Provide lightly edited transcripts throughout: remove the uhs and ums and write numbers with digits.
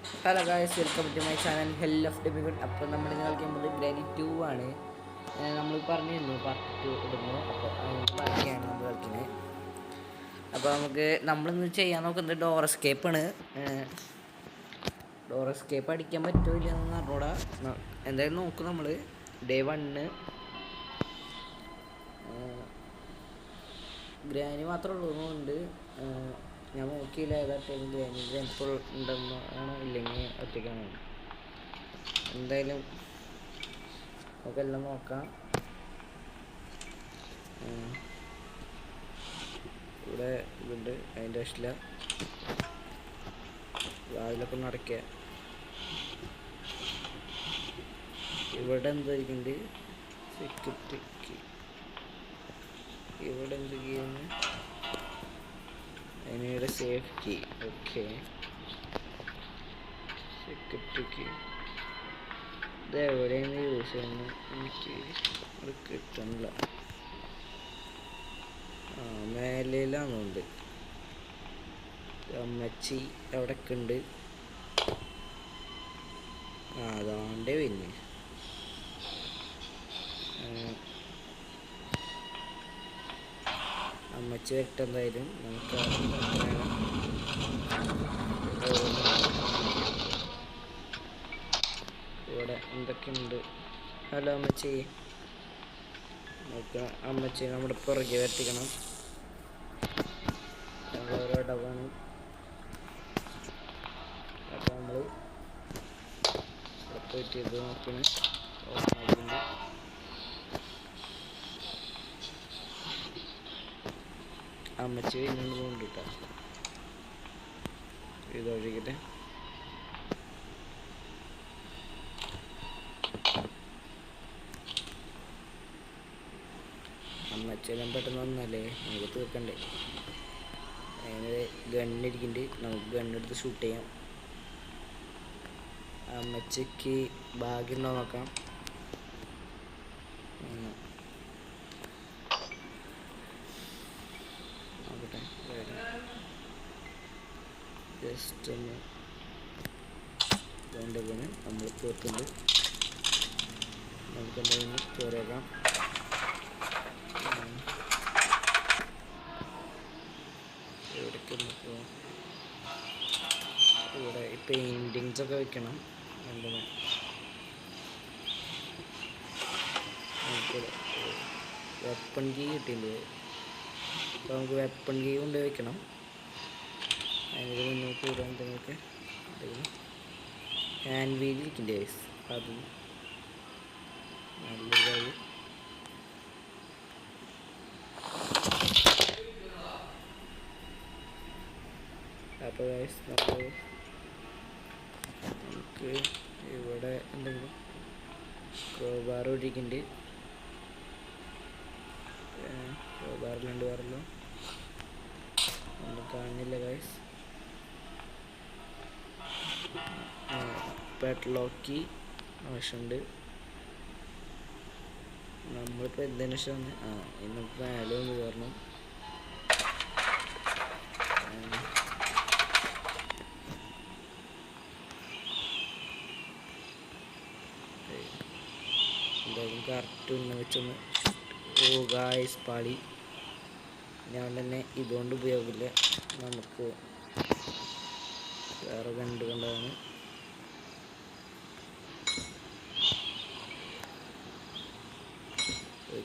Hello guys, welcome to my channel hell of ഡെബിഗുഡ്. അപ്പോൾ നമ്മൾ കളിക്കുമ്പോൾ ഗ്രാനി 2 ആണ്. നമ്മൾ പറഞ്ഞിരുന്നു പാർട്ട് 2 ഇടുന്നു. അപ്പോൾ ബാക്കിയാണ് നമ്മൾ കളിക്കുന്നത്. അപ്പോൾ നമ്മളിന്ന് ചെയ്യാൻ നോക്കുന്നത് ഡോർ എസ്കേപ്പാണ്. ഡോർ എസ്കേപ്പ് അടിക്കാൻ പറ്റില്ല എന്ന് അറിഞ്ഞൂടാ. എന്തായാലും നോക്കും നമ്മൾ. ഡേ 1 ഗ്രാനി മാത്രമേ ഉള്ളൂ എന്നുണ്ട്. ഞാൻ നോക്കിയില്ല ഏതാ ടൈം ഗ്രാനി ഇപ്പോൾ ഉണ്ടെന്നോ ആണോ ഇല്ലെങ്കിൽ ഒറ്റയ്ക്കാണോ. എന്തായാലും നമുക്കെല്ലാം നോക്കാം. ഇവിടെ ഇതുണ്ട്, അതിൻ്റെ ഇഷ്ടമില്ല. വാതിലൊക്കെ നടക്കുക. ഇവിടെ എന്തായിരിക്കുന്നുണ്ട് സെക്യൂരിറ്റിക്ക്. ഇവിടെ എന്തൊക്കെയാണ് അതിനിടെ സേഫ്റ്റി. ഓക്കെ, സെക്യൂരിറ്റിക്ക് ഇത് എവിടെയാണ് യൂസ് ചെയ്യുന്നത് എനിക്ക് അത് കിട്ടണില്ല. മേലയിലാണെന്നുണ്ട്. അമ്മച്ചി എവിടെയൊക്കെ ഉണ്ട്. അതാണ്ടേ പിന്നെ അമ്മച്ചി വരട്ടെ. എന്തായാലും നമുക്ക് ഇവിടെ എന്തൊക്കെയുണ്ട്. ഹലോ അമ്മച്ചി, നോക്കുക. അമ്മച്ചി നമ്മുടെ പുറകെ വരട്ടിക്കണം. ഞങ്ങളൊരു ഇടവാണ്. അപ്പോൾ നമ്മൾ ഇവിടെ പോയിട്ട് ഇത് നോക്കണം. അമ്മച്ചി വരുന്നുണ്ട് കൊണ്ടിട്ടാ. ഇതൊഴിക്കട്ടെ. അമ്മച്ചെല്ലാം പെട്ടെന്ന് വന്നല്ലേ, നമുക്ക് തീർക്കണ്ടേ. അതിന് ഗണ്ണിരിക്കുന്നുണ്ട്, നമുക്ക് ഗണ്ണെടുത്ത് ഷൂട്ട് ചെയ്യാം. അമ്മച്ചക്ക് ഭാഗ്യമുണ്ടോ നോക്കാം. നോക്കട്ടെ, ജസ്റ്റ് ഒന്ന് വേണ്ടതാണ്. നമ്മൾ തീർത്തുണ്ട്. നമുക്ക് എന്തെങ്കിലും കയറിയേക്കാം. ഇവിടെ പെയിൻറ്റിങ്സ് ഒക്കെ വെക്കണം. എന്താണ് നമുക്ക് വെപ്പൺ കീ കിട്ടിയിട്ടുണ്ട്. അപ്പോൾ നമുക്ക് വെപ്പൺ കീ കൊണ്ട് വെക്കണം. അതിന് മുന്നോട്ട് വരാൻ എന്തെങ്കിലുമൊക്കെ ഹാൻഡ് വീൽ ഇരിക്കണ്ടേ, അത് നല്ലൊരു കാര്യം. അപ്പോൾ നമുക്ക് ഇവിടെ എന്തെങ്കിലും ക്രോബാർ ഒഴിക്കുന്നുണ്ട്. ക്രോബാറിലുണ്ട്, വേറല്ലോ ഒന്നും കാണില്ല ഗൈസ്. പെട്ലോക്കി ആവശ്യമുണ്ട്. നമ്മളിപ്പോൾ എന്തിനു ഇഷ്ടമാണ് ഇന്ന് മേലെ ഒന്ന് കയറണം. എന്തായാലും കറക്റ്റ് ഒന്ന് വെച്ചൊന്ന്. ഗായ്സ് പാളി. ഞാൻ തന്നെ ഇതുകൊണ്ട് ഉപയോഗമില്ല, നമുക്ക് വേറെ കണ്ടുകൊണ്ടാണ്.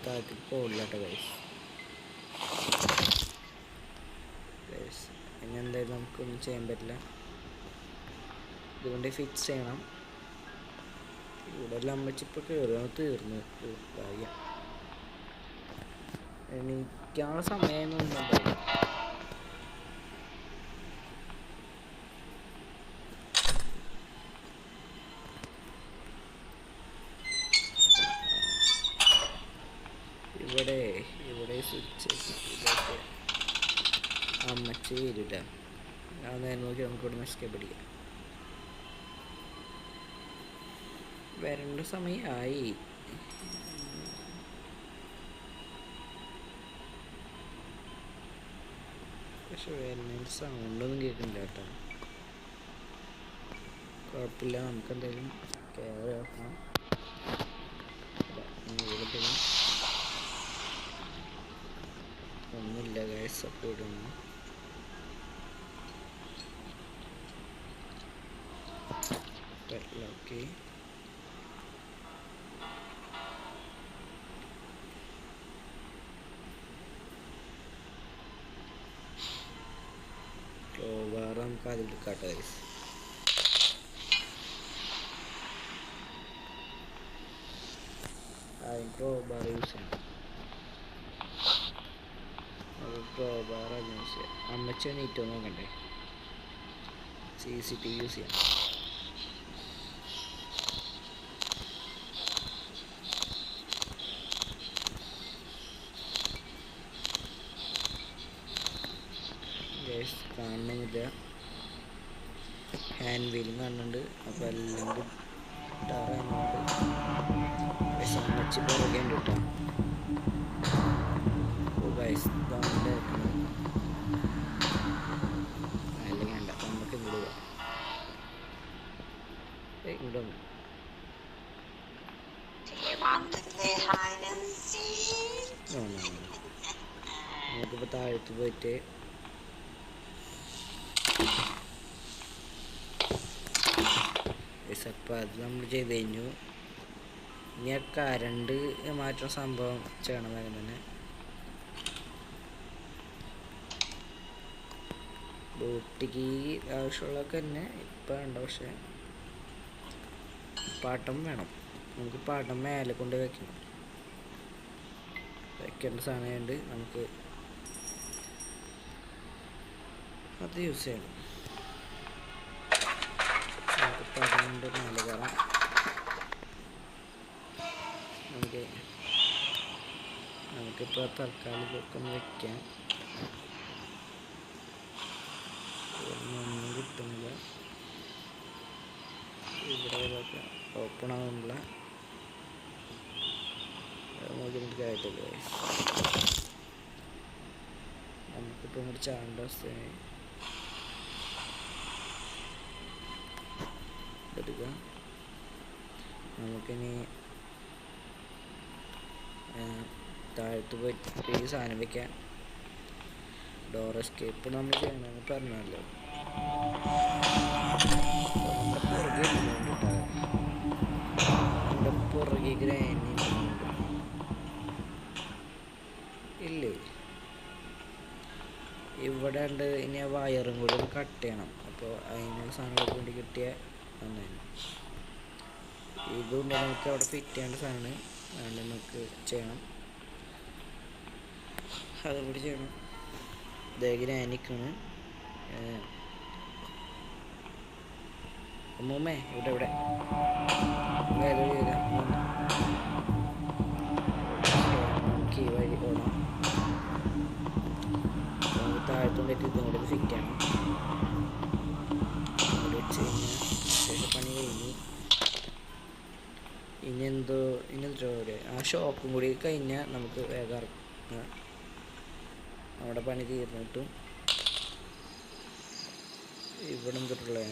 താഴത്തേക്ക് പോകില്ല കേട്ടോ ഗൈസ്. ഇനി എന്തായാലും നമുക്കൊന്നും ചെയ്യാൻ പറ്റില്ല. ഇതുകൊണ്ട് ഫിക്സ് ചെയ്യണം. ഇവിടെ എല്ലാം അമ്മച്ചിപ്പോൾ കയറുക തീർന്നു. കാര്യം എണീക്കാനുള്ള സമയമൊന്നും ഉണ്ടാവില്ല. ഇവിടെ സ്വിച്ച് ഇതൊക്കെ അമ്മച്ചി വരില്ല. ഞാൻ നേരെ നോക്കി നമുക്ക് ഇവിടെ എസ്കേപ്പ് അടിക്കാം. വരേണ്ട സമയമായി. പക്ഷെ വരുന്നതിൻ്റെ സൗണ്ടൊന്നും കേൾക്കുന്നില്ല കേട്ടോ. കുഴപ്പമില്ല, നമുക്ക് എന്തായാലും കയറി വെക്കണം. ഒന്നുമില്ല ഗൈസ്, അപ്പോൾ ഇടുന്നു. ഓക്കെ, വേറെ നമുക്ക് അതിൽ കാട്ടാം ഗൈസ്. ക്രോബാർ യൂസ് ചെയ്യണം. അത് ക്രോബാർ യൂസ് ചെയ്യാം. അമ്മച്ച നീറ്റോ നോക്കണ്ടേ, CCTV യൂസ് ചെയ്യാം. ഗൈസ് കാണുന്നില്ല, ഹാൻഡ് വീലും കാണുന്നുണ്ട്. അപ്പോൾ അല്ലെങ്കിൽ അമ്മച്ചി പുറകെ ഉണ്ട് കേട്ടോ. ഗൈസ് ഗവൺമെൻറ് അല്ലെങ്കിൽ വേണ്ട, നമുക്ക് ഇങ്ങോട്ട് പോവാം. ഇങ്ങോട്ട് വന്നു. നമുക്കിപ്പോൾ താഴത്ത് പോയിട്ട് അപ്പോൾ അത് നമ്മൾ ചെയ്ത് കഴിഞ്ഞു. ഇനി ആ കരണ്ട് മാറ്റുന്ന സംഭവം ചെയ്യണം വേഗം തന്നെ. ബോട്ടിക്ക് ആവശ്യമുള്ളതൊക്കെ തന്നെ ഇപ്പം ഉണ്ട്, പക്ഷേ പാട്ടം വേണം. നമുക്ക് പാട്ടം മേലെ കൊണ്ട് വെക്കേണ്ട സാധനമുണ്ട്, നമുക്ക് അത് യൂസ് ചെയ്യണം. നമുക്ക് പടമുണ്ട് മേലെ കയറാം. നമുക്കിപ്പോൾ തൽക്കാലം ഇതൊക്കെ ഒന്ന് വയ്ക്കാം. ഒന്നും കിട്ടുന്നില്ല, ഇവിടെ ഇതൊക്കെ ഓപ്പൺ ആകുന്നില്ല. കാര്യത്തില്ല, നമുക്കിപ്പോൾ ഇങ്ങോട്ട് ചാണ്ട അവസ്ഥയായി. എടുക്കുക, നമുക്കിനി താഴത്ത് പോയിട്ട് ഈ സാധനം വയ്ക്കാം. ഡോർ എസ്കേപ്പ് നമ്മൾ ചെയ്യണമെന്ന് പറഞ്ഞല്ലോ. നമ്മുടെ പുറകെ ഗ്രാനി ഇല്ലേ, ഇവിടെ ഉണ്ട്. ഇനി ആ വയറും കൂടി ഒന്ന് കട്ട് ചെയ്യണം. അപ്പോൾ അതിനുള്ള സാധനങ്ങൾക്ക് വേണ്ടി കിട്ടിയ നന്നായി. ഇതുകൊണ്ട് നമുക്ക് അവിടെ ഫിറ്റ് ചെയ്യേണ്ട സാധനമാണ്, അതുകൊണ്ട് നമുക്ക് ചെയ്യണം. അതുകൂടി ചെയ്യണം. ഗ്രാനിക്കാണ് അമ്മൂമ്മേ, ഇവിടെ വഴി ഓടാം. താഴത്തോണ്ടിട്ട് ഇതും കൂടെ ഫിറ്റ് ചെയ്യണം. അവിടെ വെച്ച് കഴിഞ്ഞാൽ പണി കഴിഞ്ഞ് ഇനി എന്തോ ആ ഷോപ്പും കൂടി കഴിഞ്ഞാൽ നമുക്ക് വേഗം ഇറങ്ങാം. അവിടെ പണി തീർന്നിട്ടും ഇവിടെ എന്തിട്ടുള്ളേ.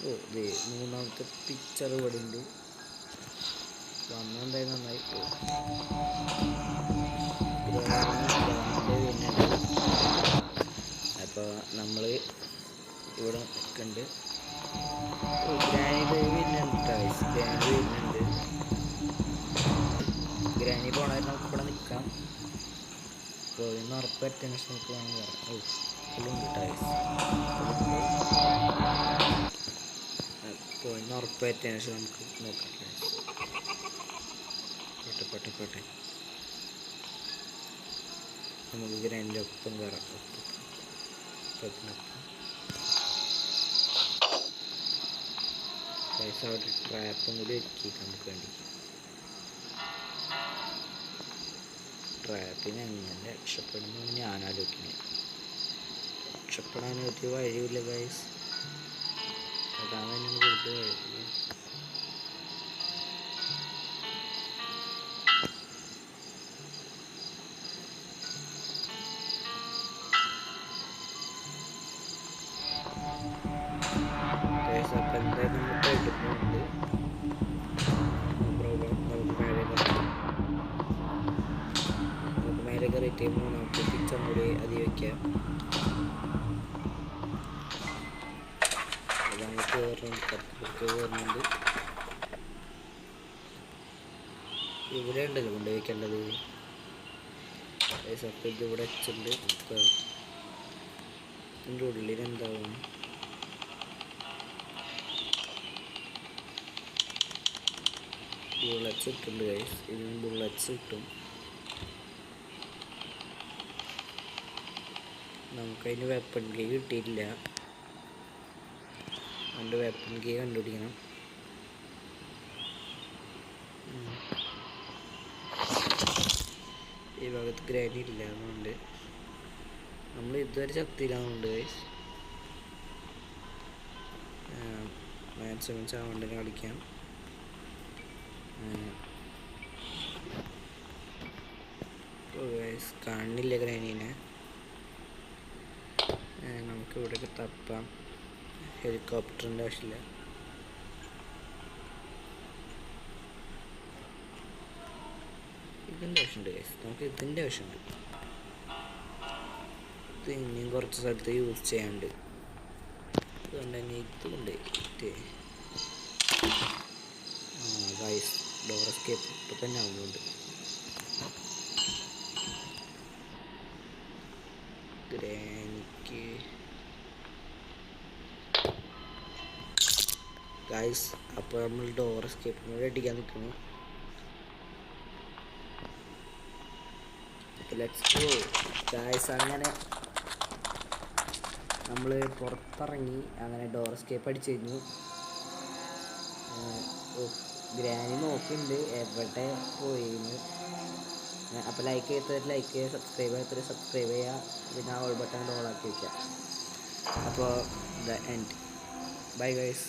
ഓ ദേ മൂന്നാമത്തെ പിക്ചർ ഇവിടെ ഉണ്ട്. വന്നെന്തായാലും നന്നായി. അപ്പോൾ നമ്മൾ ഇവിടെ നിൽക്കുന്നുണ്ട്. ഗ്രാനി വരുന്നുണ്ട്. ഗ്രാനി പോണവർ നമുക്ക് ഇവിടെ നിൽക്കാം. അപ്പോൾ ഇന്ന് ഉറപ്പുവരുത്തിയതിന് ശേഷം നമുക്ക് വേണമെങ്കിൽ പറയാം. ഓ ഫുള്ളുണ്ട് ടൈസ്. അപ്പോൾ ഇന്ന് ഉറപ്പുവരുത്തിയതിന് ശേഷം നമുക്ക് നോക്കാം. പെട്ടെ നമുക്ക് ഗ്രാനിൻ്റെ ഒപ്പം കയറാം. പൈസ അവിടെ ട്രാപ്പും കൂടി ഒരുക്കി നമുക്ക് വേണ്ടി. ട്രാപ്പിന് എങ്ങനെ രക്ഷപ്പെടുന്നു ഞാൻ ആലോചിക്കുന്നത്. രക്ഷപ്പെടാൻ ഒരു വഴിയില്ല ഗൈസ്, അതാണ് തന്നെ കൊടുത്ത് വഴിയില്ല. അപ്പം എന്തായാലും നമ്മൾ പോയിട്ട് പോകുന്നുണ്ട്. നമുക്ക് മേലെ കയറിയിട്ട് മൂന്നാമത്തെ പിക്ചർ കൂടി അതി വയ്ക്കാം. അതാണ് കയറുന്നുണ്ട്. ഇവിടെ ഉണ്ടല്ലോ കൊണ്ടുപോയിക്കേണ്ടത്. അപ്പം ഇതിവിടെ വെച്ചിട്ടുണ്ട്. നമുക്ക് ഇതിൻ്റെ ഉള്ളിൽ എന്താവും ബുള്ളറ്റ്സ് ഇട്ടുണ്ട് ഗൈസ്. ഇതിന് ബുള്ളറ്റ്സ് കിട്ടും. നമുക്കതിന് വെപ്പൺ കീ കിട്ടിയിട്ടില്ല. അതുകൊണ്ട് വെപ്പൺ കീ കണ്ടുപിടിക്കണം. ഈ ഭാഗത്ത് ഗ്രാനി ഇല്ല, അതുകൊണ്ട് നമ്മൾ ഇതുവരെ ശക്തിയിലാവുന്നുണ്ട് ഗൈസ്. മാക്സിമം ചാവണ്ടിനെ കളിക്കാം. ഗൈസ് കാണില്ല ഗ്രാനീനെ. നമുക്ക് ഇവിടെയൊക്കെ തപ്പാം. ഹെലികോപ്റ്ററിൻ്റെ ആവശ്യമില്ല. ഇതിൻ്റെ ആവശ്യമുണ്ട് ഗൈസ്. നമുക്ക് ഇതിൻ്റെ ആവശ്യമുണ്ട്. ഇത് ഇനിയും കുറച്ച് സ്ഥലത്ത് യൂസ് ചെയ്യാനുണ്ട്. അതുകൊണ്ട് തന്നെ ഇതുകൊണ്ട് ഗൈസ് ഡോർ എസ്കേപ്പ് ഇപ്പം തന്നെ ആവുന്നുണ്ട്. ഗ്രാനിക്ക് ഗൈസ് അപ്പോൾ നമ്മൾ ഡോർ എസ്കേപ്പ് കൂടെ അടിക്കാൻ നിൽക്കുന്നു. Let's go guys. അങ്ങനെ നമ്മൾ പുറത്തിറങ്ങി. അങ്ങനെ ഡോർ എസ്കേപ്പ് അടിച്ചു കഴിഞ്ഞു. ഗ്രാനി നോക്കുന്നുണ്ട് എവിടെ പോയിരുന്നു. അപ്പോൾ ലൈക്ക് ചെയ്യാത്തവർ ലൈക്ക് ചെയ്യുക, സബ്സ്ക്രൈബ് ചെയ്യാത്തവർ സബ്സ്ക്രൈബ് ചെയ്യുക, പിന്നെ ആ ഓൾ ബട്ടൺ ഓളാക്കി വയ്ക്കുക. അപ്പോൾ ദ എൻഡ്. Bye guys.